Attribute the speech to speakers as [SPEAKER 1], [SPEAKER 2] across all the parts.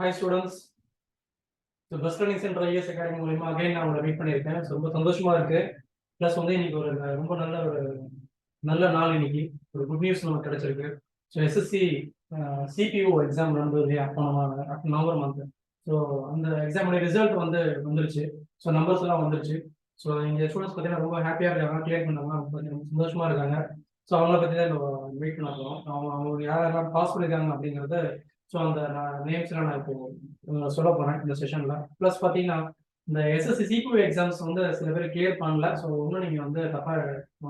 [SPEAKER 1] Hi students. So best learning center IS Academy மூலமா again நான் உங்களை மீட் பண்ணியிருக்கேன். ரொம்ப சந்தோஷமா இருக்கு. ப்ளஸ் வந்து இன்னைக்கு ஒரு ரொம்ப நல்ல நாள் இன்னைக்கு. ஒரு குட் நியூஸ் நமக்கு கிடைச்சிருக்கு. ஸோ எஸ்எஸ்சி சிபிஓ எக்ஸாம் நடந்தது இல்லையா நவம்பர் மந்த். ஸோ அந்த எக்ஸாமுடைய ரிசல்ட் வந்துருச்சு. ஸோ நம்பர்ஸ் எல்லாம் வந்துருச்சு. ஸோ இங்கே ஸ்டூடெண்ட்ஸ் பார்த்தீங்கன்னா ரொம்ப ஹாப்பியாக இருக்காங்க, கிளியர் பண்ணாங்க, ரொம்ப சந்தோஷமா இருக்காங்க. ஸோ அவங்கள பற்றி தான் வெயிட் பண்ண போகிறோம். அவங்க யாரெல்லாம் பாஸ் பண்ணியிருக்காங்க அப்படிங்கிறத ஸோ அந்த நேம்ஸ்லாம் நான் இப்போ சொல்ல போகிறேன் இந்த செஷனில். ப்ளஸ் பார்த்தீங்கன்னா இந்த எஸ்எஸ்சி சிபிஓ எக்ஸாம்ஸ் வந்து சில பேர் கிளியர் பண்ணல. ஸோ இன்னும் நீங்கள் வந்து தப்பாக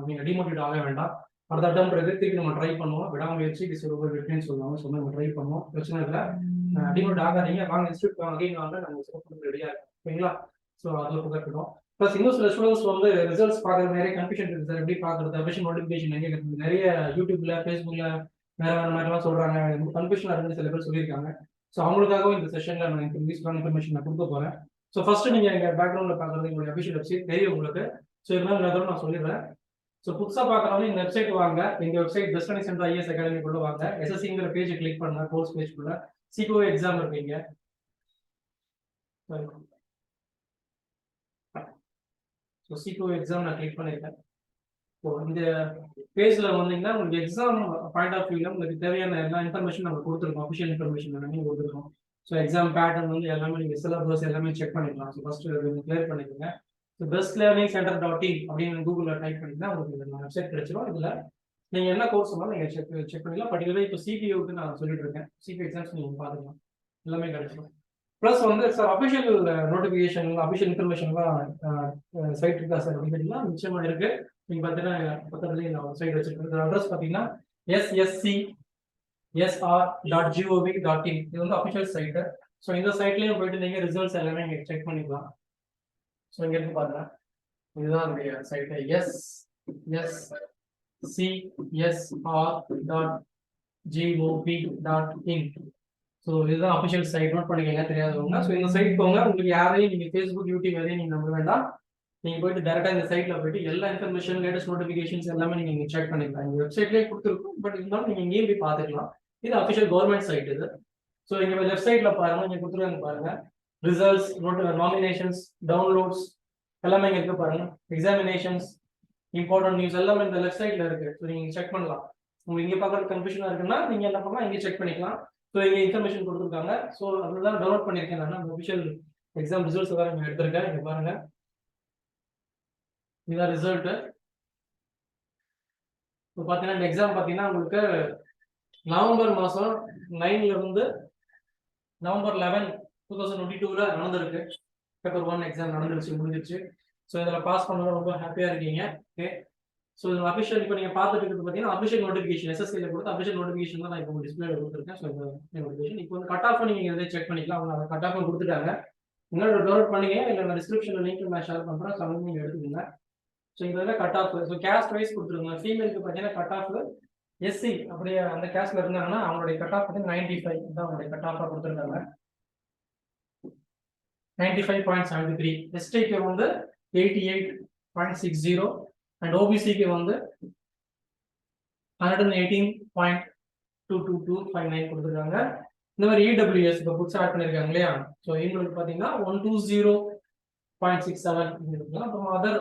[SPEAKER 1] நீங்கள் டிமோட்டிவேட் ஆக வேண்டாம். அடுத்த அட்டம் திருப்பி நம்ம ட்ரை பண்ணுவோம். விடாமுயற்சி ஒரு வெற்றின்னு சொல்லுவாங்க. ஸோ நம்ம ட்ரை பண்ணுவோம், பிரச்சனை இல்லை. டிமோட் ஆகாதீங்க, வாங்க இன்ஸ்டியூட் வாங்க, வாங்க நாங்கள் சப்போர்ட் ரெடியாக இருக்கோம். ஓகேங்களா? ஸோ அதில் புகழ்க்கிறோம். ப்ளஸ் இன்னும் சில ஸ்டூடெண்ட்ஸ் வந்து ரிசல்ட்ஸ் பார்க்குறது நிறைய கன்ஃபியூஷன் இருக்குது சார். எப்படி பார்க்குறது, அபிஷன் நோட்டிஃபிகேஷன் எங்கே இருக்குது, நிறைய யூடியூப்ல ஃபேஸ்புக்ல வேற மாதிரிலாம் சொல்றாங்க, கன்ஃபியூஷனாக இருக்குன்னு சில பேர் சொல்லியிருக்காங்க. ஸோ அவங்களுக்காகவும் இந்த செஷன்ல நான் இன்ஃபர்மேஷன் நான் கொடுக்க போறேன். ஸோ ஃபர்ஸ்ட் நீங்க எங்க பேக்ரவுண்ட்ல பார்க்குறது எங்களுடைய அபிஷியல் வெப்சைட் தெரியும் உங்களுக்கு. ஸோ இருந்தாலும் நான் சொல்லிடுறேன். ஸோ புதுசாக பார்க்குறவங்க இந்த வெப்சைட் வாங்க. இந்த website best learning center IS அகாடமிக்குள்ள வாங்க. எஸ்எஸ்சிங்கிற பேஜை கிளிக் பண்ணுங்க, கோர்ஸ் பேஜ்க்குள்ள சிபிஓ எக்ஸாம் இருக்கீங்க. ஸோ சிபிஓ எக்ஸாம் நான் கிளிக் பண்ணியிருக்கேன். இந்த பேஜ்ல வந்தீங்கன்னா உங்களுக்கு எக்ஸாம் பாயிண்ட் ஆஃப் வியூல உங்களுக்கு தேவையான எல்லா இன்ஃபர்மேஷன் நம்ம கொடுத்துருக்கோம். அஃபிஷியல் இன்ஃபர்மேஷன் எல்லாமே கொடுத்துருக்கோம். ஸோ எக்ஸாம் பேட்டர்ன் வந்து எல்லாமே நீங்கள் சிலபஸ் எல்லாமே செக் பண்ணிக்கலாம். ஸோ ஃபர்ஸ்ட் கிளியர் பண்ணிக்கோங்க. ஸோ bestlearningcenter.in அப்படின்னு கூகுளில் டைப் பண்ணிங்கன்னா உங்களுக்கு வெப்சைட் கிடைச்சிடும். இதில் நீங்கள் என்ன கோர்ஸ் இருந்தாலும் நீங்கள் செக் பண்ணிக்கலாம். பர்டிகுலராக இப்போ சிபிஓக்கு நான் சொல்லிட்டு இருக்கேன். சிபிஓ எக்ஸாம்ஸ் நீங்கள் பார்த்துக்கலாம், எல்லாமே கிடைச்சிடும். ப்ளஸ் வந்து சார் அஃபிஷியல் நோட்டிஃபிகேஷன், அஃபிஷியல் இன்ஃபர்மேஷன்லாம் சைட் இருக்கா சார் அப்படின்னு கேட்டிங்கன்னா நிச்சயமாக இருக்கு. நீங்க பார்த்தீங்கன்னா பக்கத்துலேயே நான் சைட் வச்சிருக்கேன். அட்ரஸ் பார்த்தீங்கன்னா sscsr.gov.in. இது வந்து அஃபிஷியல் சைட்டு. ஸோ இந்த சைட்லேயும் போயிட்டு நீங்கள் ரிசல்ட்ஸ் எல்லாமே இங்கே செக் பண்ணிக்கலாம். ஸோ இங்கே இருந்து பாருங்க, இதுதான் என்னுடைய சைட்டு sscsr.gov.in. ஸோ இதுதான் அஃபிஷியல் சைட், நோட் பண்ணிக்கங்க தெரியாதவங்க. ஸோ இந்த சைட் போங்க. உங்களுக்கு யாரையும் நீங்கள் ஃபேஸ்புக், யூடியூப் எதையும் நீங்கள் நம்ப வேண்டாம். நீங்க போயிட்டு டேரக்டா இந்த சைட்ல போயிட்டு எல்லா இன்ஃபர்மேஷன், லேட்டஸ்ட் நோட்டிஃபிகேஷன்ஸ் எல்லாமே நீங்க செக் பண்ணிக்கலாம். இந்த வெப்சைட்லேயே கொடுத்துருக்கும், பட் இருந்தாலும் நீங்க இங்கேயும் போய் பார்த்துக்கலாம். இது அஃபிஷியல் கவர்மெண்ட் சைட் இது. ஸோ இங்க லெஃப்ட் சைட்ல பாருங்க, இங்க கொடுத்துருவாங்க பாருங்க, ரிசல்ட்ஸ், நாமினேஷன்ஸ், டவுன்லோட்ஸ் எல்லாமே இங்க இருக்கு பாருங்க. எக்ஸாமினேஷன்ஸ், இம்பார்ட்டன்ட் நியூஸ் எல்லாமே இந்த லெஃப்ட் சைட்ல இருக்கு. ஸோ நீங்க செக் பண்ணலாம். உங்களுக்கு இங்க பார்க்கறது கன்ஃபியூஷனா இருக்குன்னா நீங்க என்ன பண்ணலாம், இங்கே செக் பண்ணிக்கலாம். ஸோ இங்க இன்ஃபர்மேஷன் கொடுத்துருக்காங்க. ஸோ அதுதான் டவுன்லோட் பண்ணியிருக்கேன் நான். அஃபிஷியல் எக்ஸாம் ரிசல்ட்ஸ் வேற நீங்க எடுத்திருக்கேன். இங்க பாருங்க, இதுதான் ரிசல்ட். இப்போ பார்த்தீங்கன்னா இந்த எக்ஸாம் பார்த்தீங்கன்னா உங்களுக்கு நவம்பர் மாதம் 9ல இருந்து நவம்பர் 11, 2022 நடந்திருக்கு. பேப்பர் 1 எக்ஸாம் நடந்துருச்சு, முடிஞ்சிருச்சு. ஸோ இதில் பாஸ் பண்ணது ரொம்ப ஹாப்பியாக இருக்கீங்க. ஓகே. ஸோ இதில் அஃபிஷியல் இப்போ நீங்கள் பார்த்துட்டு இருக்கிறது பார்த்தீங்கன்னா அஃபிஷியல் நோட்டிஃபிகேஷன், எஸ்எஸ்சியில் கொடுத்து அஃபிஷியல் நோட்டிஃபிகேஷன் தான் நான் இப்போ டிஸ்பிளேல கொடுத்துருக்கேன். ஸோ இந்த நோட்டிஃபிகேஷன் இப்போ வந்து கட் ஆஃப் நீங்கள் எதை செக் பண்ணிக்கலாம். அவங்க அதை கட் ஆஃப் கொடுத்துட்டாங்க. இன்னொரு டவுன்லோட் பண்ணீங்க, இல்லை நான் டிஸ்கிரிப்ஷனில் லிங்க் நான் ஷேர் பண்ணுறேன். ஸோ வந்து நீங்கள் எடுத்துக்கோங்க. ஸோ இது வந்து cut off. So caste wise கொடுத்துருங்க. ஃபீமேலுக்கு பார்த்தீங்கன்னா கட் ஆஃப் எஸ்சி அப்படியே அந்த கேஸ்ட்ல இருந்தாங்கன்னா அவங்களுடைய கட் ஆஃப் வந்து 95 தான் அவங்களுடைய கட் ஆஃபாக கொடுத்துருக்காங்க. 95.73. எஸ்டிக்கு வந்து 88.60 அண்ட் ஓபிசிக்கு வந்து 118.22259 கொடுத்துருக்காங்க. இந்த மாதிரி இடபிள்யூஎஸ் இப்போ புதுசாக ஆட் பண்ணியிருக்காங்க இல்லையா? ஸோ இவங்களுக்கு பார்த்தீங்கன்னா 120.67 இருக்குங்களா. அப்புறம் அதர்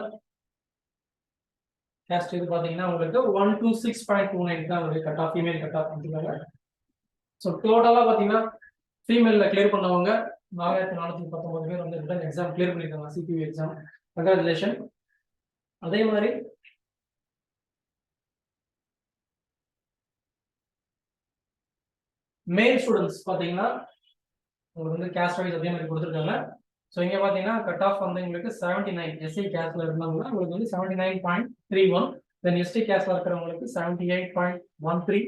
[SPEAKER 1] கேஸ்ட் இது பார்த்தீங்கன்னா உங்களுக்கு 126.29 தான் உங்களுக்கு cut off, female cut off கொடுத்துருக்காங்க. ஸோ டோட்டலாக பார்த்தீங்கன்னா ஃபீமேலில் கிளியர் பண்ணவங்க 4419 பேர் வந்து எக்ஸாம் கிளியர் பண்ணியிருக்காங்க, சிபிஓ எக்ஸாம். கங்க்ராச்சுலேஷன். அதே மாதிரி மேல் ஸ்டூடெண்ட்ஸ் பார்த்தீங்கன்னா உங்களுக்கு வந்து கேஸ்ட் வைஸ் அதே மாதிரி கொடுத்துருக்காங்க. ஸோ இங்கே பார்த்தீங்கன்னா கட் ஆஃப் வந்து உங்களுக்கு 79. எஸ்சி கேஸ்ட்ல இருந்தவங்கன்னா உங்களுக்கு வந்து 79.31. தென் எஸ்டி கேஸ்ட்ல இருக்கிறவங்களுக்கு 78.13.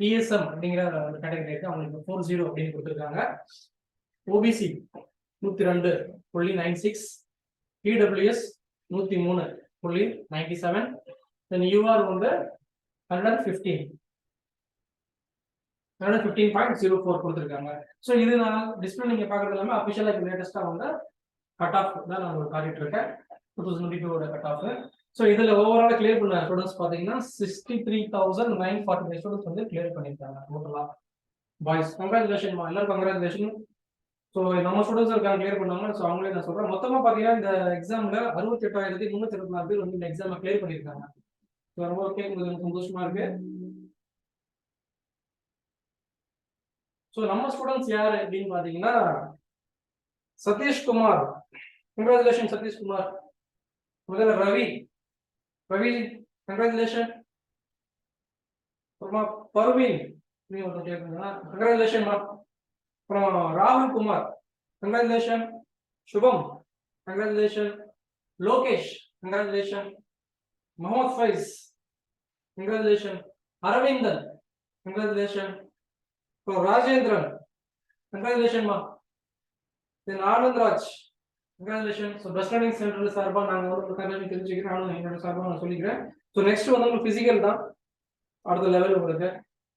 [SPEAKER 1] பிஎஸ்எம் அப்படிங்கிற ஒரு கேட்டகரி இருக்கு, அவங்களுக்கு 40 அப்படின்னு கொடுத்துருக்காங்க. ஓபிசி 102.96. இடபிள்யூஎஸ் 103.97. தென் யூஆர் வந்து 115.04 கொடுத்துருக்காங்க. ஸோ இது நான் டிஸ்பிளே நீங்க பாக்குறது எல்லாமே அஃபிஷியலா இப்போ லேட்டஸ்டா வந்து கட் ஆஃப் தான் நான் உங்களுக்கு காட்டிட்டு இருக்கேன். 2022 கட் ஆஃப். ஸோ இதுல ஓவரால் கிளியர் பண்ண ஸ்டூடெண்ட்ஸ் பாத்தீங்கன்னா 63,945 ஸ்டூடெண்ட்ஸ் வந்து கிளியர் பண்ணிருக்காங்க டோட்டலா. பாய்ஸ். கங்க்ராச்சுலேஷன்மா, எல்லாரும் கங்க்ராச்சுலேஷன். ஸோ நம்ம ஸ்டூடெண்ட்ஸ் இருக்காங்க கிளியர் பண்ணாங்க. ஸோ அவங்களே நான் சொல்றேன், மொத்தமா பார்த்தீங்கன்னா இந்த எக்ஸாம்ல 68,324 பேர் வந்து இந்த எக்ஸாமை கிளியர் பண்ணியிருக்காங்க. ஸோ ரொம்ப கேட்கும்போது எனக்கு சந்தோஷமா இருக்கு. ஸோ நம்ம ஸ்டூடெண்ட்ஸ் யாரு அப்படின்னு பார்த்தீங்கன்னா சதீஷ்குமார். கங்க்ராச்சுலேஷன் சதீஷ்குமார். முதல்ல ரவி. ரவி கங்க்ராச்சுலேஷன். அப்புறமா பர்வீன், நீங்க ஒருத்தர் கேட்குறீங்களா, கங்க்ராச்சுலேஷன்மா. அப்புறம் ராகுல் Kumar, congratulation. Shubham, congratulation. Lokesh, congratulation. Mohammed Faiz, congratulation. Aravindan, congratulation. அப்புறம் ராஜேந்திரன், கங்க்ராச்சுலேஷன்மா. Then Anandraj, congratulation. So best learning centre சார்பாக நாங்கள் வந்து கங்க்ராச்சுலேஷன் தெரிஞ்சுக்கிறேன். நானும் என்னோட சார்பாக நான் சொல்லிக்கிறேன். ஸோ நெக்ஸ்ட் வந்து உங்களுக்கு ஃபிசிக்கல் தான் அடுத்த லெவல் உங்களுக்கு.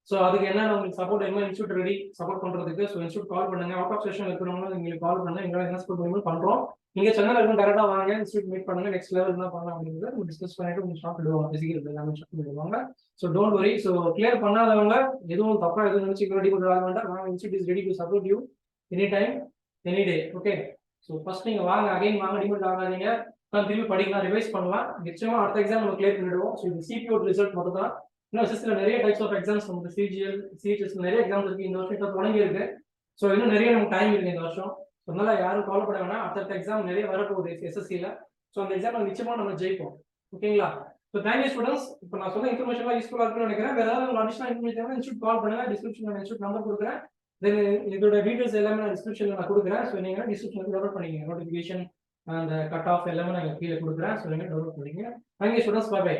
[SPEAKER 1] ஸோ அதுக்கு என்ன உங்களுக்கு சப்போர்ட் என்ன இன்ஸ்டியூட் ரெடி சப்போர்ட் பண்றதுக்கு. ஸோ இன்ஸ்டியூட் கால் பண்ணுங்க. அவுட் ஆஃப் செஷன் இருக்கிறவங்க எங்களுக்கு கால் பண்ணுங்க. எங்களால் என்ன சப்போர்ட் பண்ணுவோம் பண்றோம். நீங்க சென்னையில் இருக்கும் டேரக்டா வாங்க, இன்ஸ்டியூட் மீட் பண்ணுங்க. நெக்ஸ்ட் லெவல் என்ன பண்ணலாம் அப்படிங்கிறத டிஸ்கஸ் பண்ணிட்டு உங்களுக்கு ஷாப் விடுவாங்க. பிசிக்கல் எல்லாமே ஷாப் விடுவாங்க. So don't worry. So clear பண்ணாதவங்க எதுவும் தப்பா எதுவும் நினைச்சு ரெடி பண்ணுறாங்க வேண்டாம். நாங்கள் institute is ready to support you any time any day. Okay. So first நீங்க வாங்க, அகைன் வாங்க, டிமெண்ட் ஆகாதீங்க. திரும்பி படிக்கலாம், ரிவைஸ் பண்ணலாம். நிச்சயமா அடுத்த எக்ஸாம் நம்ம கிளியர் பண்ணிடுவோம். ஸோ இது சிபிஓ ரிசல்ட் மட்டும் தான். இன்னும் எஸ்எஸ்சியில் நிறைய டைப்ஸ் ஆஃப் எக்ஸாம்ஸ் வந்து சிஜிஎல் சிஹெச்எஸ் நிறைய எக்ஸாம்ஸ் இருக்கு. இந்த வருஷம் இப்போ தொடங்கி இருக்கு. ஸோ இன்னும் நிறைய நமக்கு டைம் இருக்கு இந்த வருஷம். அதனால யாரும் கவலைப்பட வேணாம். அடுத்த எக்ஸாம் நிறைய வரப்போகுது எஸ்எஸ்சியில். ஸோ அந்த எக்ஸாம் நிச்சயமா நம்ம ஜெயிப்போம். ஓகேங்களா? So thank you students. இப்போ நான் சொன்ன இன்ஃபர்மேஷன்லாம் யூஸ்ஃபுல்லாக இருக்குன்னு நினைக்கிறேன். வேற ஏதாவது அடிஷனல் இன்ஃபர்மேஷன் இன்ஸ்டியூட் கால் பண்ணுங்க. டிஸ்கிரிப்ஷன் இன்ஸ்டியூட் நம்பர் கொடுக்குறேன். தென் இதோட டீடைல்ஸ் எல்லாமே நான் டிஸ்கிரிப்ஷனில் நான் கொடுக்குறேன். ஸோ நீங்கள் டிஸ்கிரிப்ஷன் டவுன்லோட் பண்ணிக்கங்க. நோட்டிஃபிகேஷன் அந்த கட் ஆஃப் எல்லாமே நான் கீழே கொடுக்குறேன். ஸோ நீங்கள் டவுன்லோட் பண்ணிக்கங்க. Thank you students. Bye by.